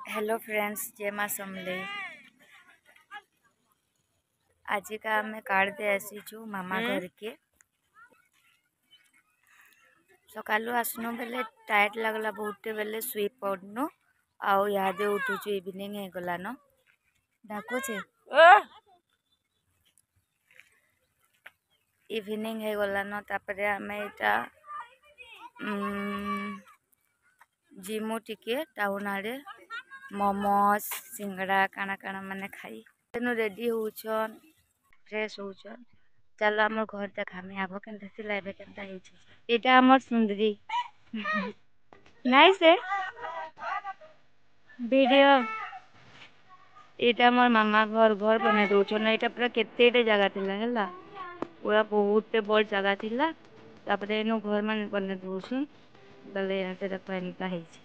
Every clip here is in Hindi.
हेलो फ्रेंड्स, जय माँ समले। आज का आम कार्ड दे आसीचु मामा घर के। सकालू आसनु बेले टायर्ड लगला बहुत बेले सुई पड़नु आउ यादे उठुचु इवनिंग हे गलान डाकुचे इवनिंग हे गलान तापरे आमे इटा जिमु टिके टाउन आड़े मोमोज सिंगड़ा काना काना माने खाई तेनु रेडी होउछन फ्रेश होउछन। चलो आम घर देखामी आब के लाइबे के एटा हमर सुंदरी नाइ से वीडियो एटा मोर मामा घर घर बने दोछन। एटा पूरा केतेटे जगह थिला हैला पूरा बहुत बड़ जगह थिला तापरे एनु घर मन बने दोछन बले याते देखो एनका हेछि।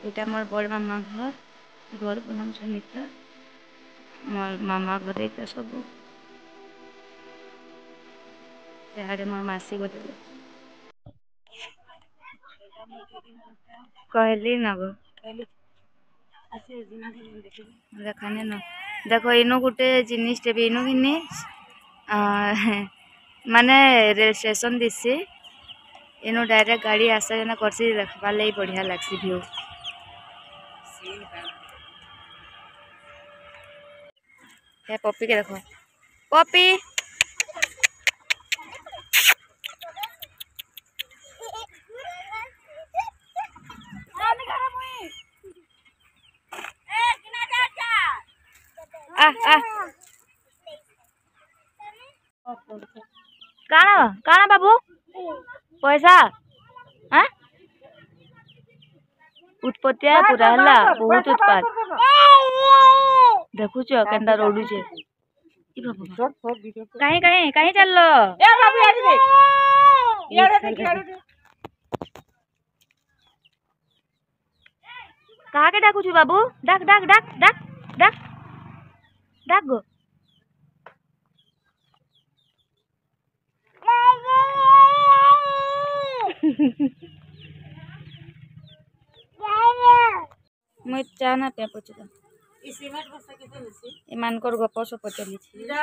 এটা মোর বড় মামা ঘর ঘর বনাউছন এটা মোর মামা ঘর এটা सब यारे मोर मासी गोटे कहली ना गो देखाने न देखो इनो गोटे जिनिस टे इनो किने माने रेल स्टेशन दिसे इनो डायरेक्ट गाड़ी आसा जना करसी देखबा लई बढ़िया लागसी व्यू। हे पप्पी के देखो पप्पी आ आ काना काना बाबू पैसा हाँ उत्पत्तिया पूरा हला बहुत उत्पात देखु छ केंदा रोडू छे ई बाबू काहे काहे काहे चललो ए बाबू यारी दे यारे दे कहा के डाकू छु बाबू डाक डाक डाक डाक डाक डाक गो মই चाना पे पचदा ई सीमेंट बस्ता केते होसी ए मानकर गप सब पचली छी इरा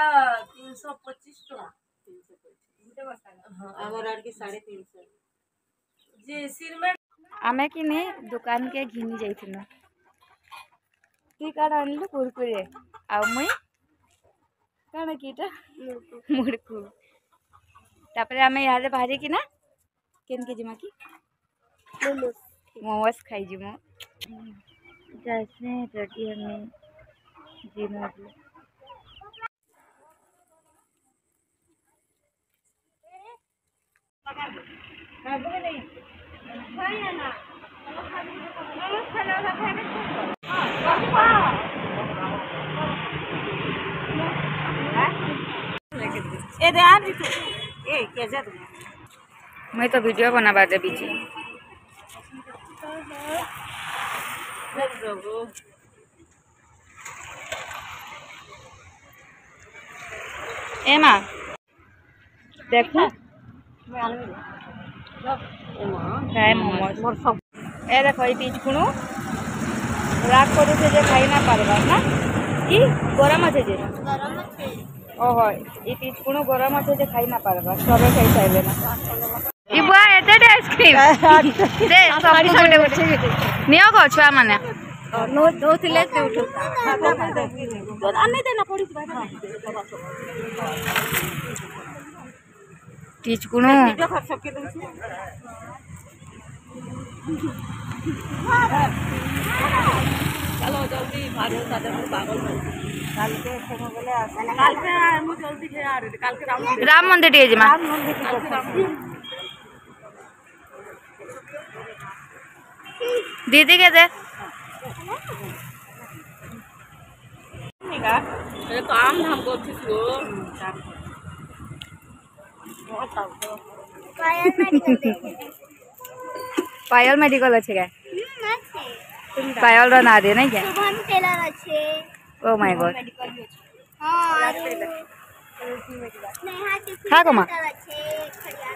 325 टका 325 गुटे बस्ता हां हमर आर के 350 जे सीमेंट आमे कि ने दुकान के घिनी जाइथिनो ती काड आनलु कुरकुरे आ मई काना कीटा मुड़कु तापरे आमे यारे बाहरी कि ना केन के जिमा की मोमोस खाई जिमो जैसे रेडी हमें जिमो ए दे आ ए कैसे मैं तो वीडियो बनाबा दे बीजी ए मां देखो काय मोमोज मोर सब ए देखो ई बीज कुनु राग करे से जे खाई ना पारबा ना ई गरम আছে जे ओहो ई बीज कुनु गरम আছে जे खाई ना पारबा सबे खाई चाइले ना ई बुआ एते आइसक्रीम दे सब गुडे गुडे नियो गो छुआ माने नो दो थिले से उठो अन्ने देना पड़ी टीच कुनु वीडियो कर सबके दे चलो जल्दी भागो सादे पागल काल के समय बोले काल के हम जल्दी जे आ रे काल के राम मंदिर टे जमा दीदी के दे ये काम धाम को छिसो बहुत पायल मेडिकल अच्छे क्या पायल रना दे नहीं क्या शुभम टेलर अच्छे ओ माय गॉड हां खा को मां अच्छे खड़िया